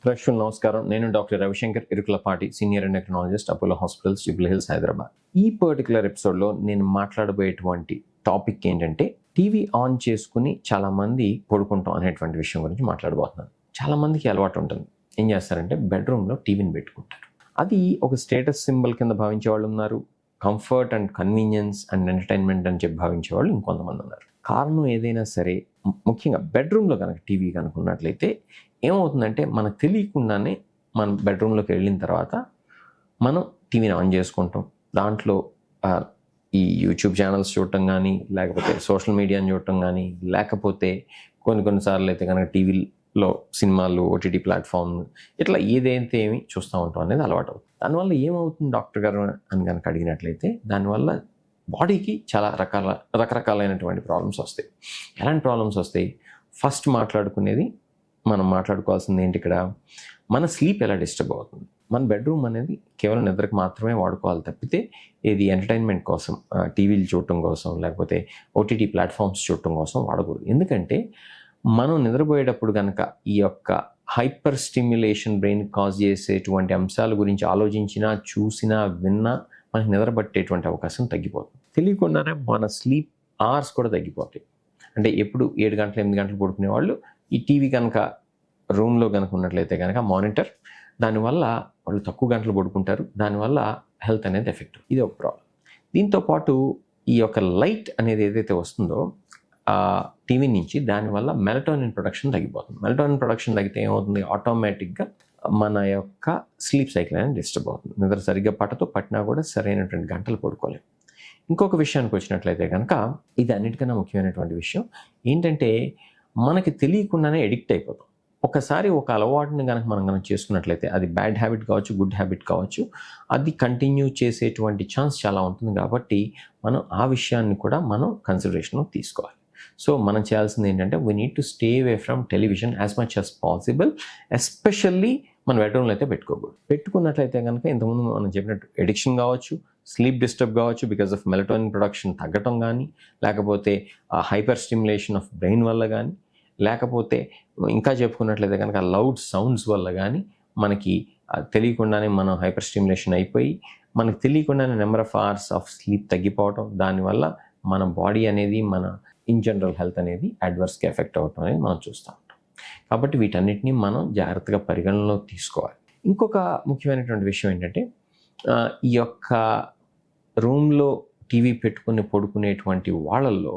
ప్రేక్షకులు నమస్కారం. నేను doctor Ravishankar Irukulapati, senior endocrinologist, Apollo hospitals, Jubilee hills, Hyderabad. ఈ పర్టికులర్ ఎపిసోడ్లో నేను మాట్లాడబోయేటువంటి టాపిక్ ఏంటంటే టీవీ ఆన్ చేసుకుని చాలామంది పడుకుంటాం అనేటువంటి విషయం గురించి మాట్లాడబోతున్నాను. చాలామందికి అలవాటు ఉంటుంది. ఏం చేస్తారంటే బెడ్రూమ్లో టీవీని పెట్టుకుంటారు. అది ఒక స్టేటస్ సింబల్ కింద భావించే వాళ్ళు ఉన్నారు. Comfort and convenience and entertainment అని చెప్పి భావించే వాళ్ళు ఇంకొంతమంది ఉన్నారు. కారణం ఏదైనా సరే, ముఖ్యంగా బెడ్రూమ్లో కనుక టీవీ కనుకున్నట్లయితే ఏమవుతుందంటే మనకు తెలియకుండానే మనం బెడ్రూమ్లోకి వెళ్ళిన తర్వాత మనం టీవీని ఆన్ చేసుకుంటాం. దాంట్లో ఈ యూట్యూబ్ ఛానల్స్ చూడటం కానీ, లేకపోతే సోషల్ మీడియాని చూడటం కానీ, లేకపోతే కొన్నిసార్లు అయితే కనుక టీవీలో సినిమాలు, ఓటీటీ ప్లాట్ఫామ్, ఇట్లా ఏదైతే ఏమి చూస్తూ ఉంటాం అనేది అలవాటు అవుతుంది. దానివల్ల ఏమవుతుంది డాక్టర్ గారు అని కనుక అడిగినట్లయితే, దానివల్ల బాడీకి చాలా రకరకాలైనటువంటి ప్రాబ్లమ్స్ వస్తాయి. ఎలాంటి ప్రాబ్లమ్స్ వస్తాయి? ఫస్ట్ మనం మాట్లాడుకోవాల్సింది ఏంటి ఇక్కడ, మన స్లీప్ ఎలా డిస్టర్బ్ అవుతుంది. మన బెడ్రూమ్ అనేది కేవలం నిద్రకు మాత్రమే వాడుకోవాలి తప్పితే ఏది ఎంటర్టైన్మెంట్ కోసం, టీవీలు చూడటం కోసం, లేకపోతే ఓటీటీ ప్లాట్ఫామ్స్ చూడటం కోసం వాడకూడదు. ఎందుకంటే మనం నిద్రపోయేటప్పుడు కనుక ఈ యొక్క హైపర్ స్టిమ్యులేషన్ బ్రెయిన్ కాజ్ చేసేటువంటి అంశాల గురించి ఆలోచించినా, చూసినా, విన్నా మనకి నిద్ర పట్టేటువంటి అవకాశం తగ్గిపోతుంది. తెలియకుండానే మన స్లీప్ అవర్స్ కూడా తగ్గిపోతాయి. అంటే ఎప్పుడు 7 గంటలు 8 గంటలు పడుకునే వాళ్ళు ఈ టీవీ కనుక రూమ్లో కనుక ఉన్నట్లయితే కనుక మానిటర్, దానివల్ల వాళ్ళు తక్కువ గంటలు పడుకుంటారు. దానివల్ల హెల్త్ అనేది ఎఫెక్ట్. ఇది ఒక ప్రాబ్లం. దీంతోపాటు ఈ యొక్క లైట్ అనేది ఏదైతే వస్తుందో టీవీ నుంచి, దానివల్ల మెలటోనిన్ ప్రొడక్షన్ తగ్గిపోతుంది. మెలటోనిన్ ప్రొడక్షన్ తగ్గితే ఏమవుతుంది, ఆటోమేటిక్గా మన యొక్క స్లీప్ సైకిల్ అనేది డిస్టర్బ్ అవుతుంది. నిద్ర సరిగ్గా పట్టినా కూడా సరైనటువంటి గంటలు పడుకోలేము. ఇంకొక విషయానికి వచ్చినట్లయితే కనుక ఇది అన్నిటికన్నా ముఖ్యమైనటువంటి విషయం ఏంటంటే, మనకి తెలియకుండానే ఎడిక్ట్ అయిపోతాం. ఒకసారి ఒక అలవాటుని కనుక మనం చేసుకున్నట్లయితే, అది బ్యాడ్ హ్యాబిట్ కావచ్చు, గుడ్ హ్యాబిట్ కావచ్చు, అది కంటిన్యూ చేసేటువంటి ఛాన్స్ చాలా ఉంటుంది. కాబట్టి మనం ఆ విషయాన్ని కూడా మనం కన్సిడరేషన్లో తీసుకోవాలి. సో మనం చేయాల్సింది ఏంటంటే, we need to stay away from television as much as possible. Especially మన బెడ్రూమ్లో అయితే పెట్టుకోకూడదు. పెట్టుకున్నట్లయితే కనుక ఇంతకుముందు మనం చెప్పినట్టు ఎడిక్షన్ కావచ్చు, స్లీప్ డిస్టర్బ్ కావచ్చు, బికాస్ ఆఫ్ మెలటోనిన్ ప్రొడక్షన్ తగ్గటం కానీ, లేకపోతే హైపర్ స్టిమ్యులేషన్ ఆఫ్ బ్రెయిన్ వల్ల కానీ, లేకపోతే ఇంకా చెప్పుకున్నట్లయితే కనుక లౌడ్ సౌండ్స్ వల్ల కానీ మనకి తెలియకుండానే మనం హైపర్ స్టిమ్యులేషన్ అయిపోయి మనకు తెలియకుండానే number of hours of sleep తగ్గిపోవటం, దానివల్ల మన బాడీ అనేది, మన ఇన్ జనరల్ హెల్త్ అనేది అడ్వర్స్గా ఎఫెక్ట్ అవటం అనేది మనం చూస్తూ ఉంటాం. కాబట్టి వీటన్నిటిని మనం జాగ్రత్తగా పరిగణనలో తీసుకోవాలి. ఇంకొక ముఖ్యమైనటువంటి విషయం ఏంటంటే, ఈ యొక్క రూమ్లో టీవీ పెట్టుకుని పడుకునేటువంటి వాళ్ళల్లో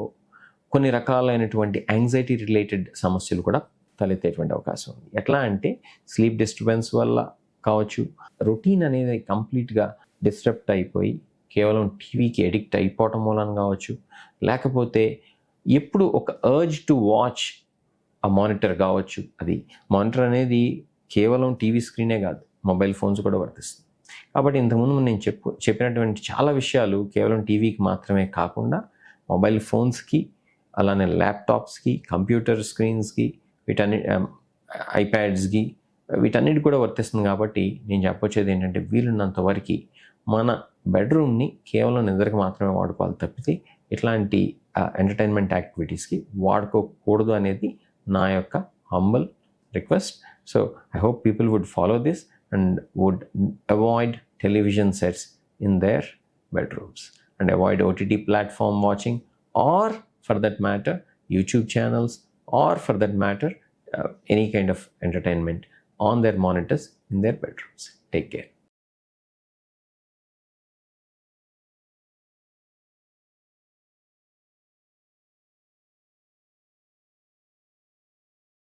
కొన్ని రకాలైనటువంటి యాంగ్జైటీ రిలేటెడ్ సమస్యలు కూడా తలెత్తేటువంటి అవకాశం ఉంది. ఎట్లా అంటే స్లీప్ డిస్టర్బెన్స్ వల్ల కావచ్చు, రొటీన్ అనేది కంప్లీట్గా డిస్టర్బ్ అయిపోయి కేవలం టీవీకి ఎడిక్ట్ అయిపోవటం మూలం కావచ్చు, లేకపోతే ఎప్పుడు ఒక అర్జ్ టు వాచ్ ఆ మానిటర్ కావచ్చు. అది మానిటర్ అనేది కేవలం టీవీ స్క్రీనే కాదు, మొబైల్ ఫోన్స్ కూడా వర్తిస్తుంది. కాబట్టి ఇంతకుముందు నేను చెప్పినటువంటి చాలా విషయాలు కేవలం టీవీకి మాత్రమే కాకుండా మొబైల్ ఫోన్స్కి, అలానే ల్యాప్టాప్స్కి, కంప్యూటర్ స్క్రీన్స్కి, ఐప్యాడ్స్కి, వీటన్నిటి కూడా వర్తిస్తుంది. కాబట్టి నేను చెప్పొచ్చేది ఏంటంటే, వీలున్నంత వరకు మన బెడ్రూమ్ని కేవలం నిద్రకు మాత్రమే వాడుకోవాలి తప్పితే ఇట్లాంటి ఎంటర్టైన్మెంట్ యాక్టివిటీస్కి వాడుకోకూడదు అనేది నా యొక్క humble request. So I hope people would follow this and would avoid television sets in their bedrooms and avoid OTT platform watching, or for that matter YouTube channels, or for that matter any kind of entertainment on their monitors in their bedrooms. Take care.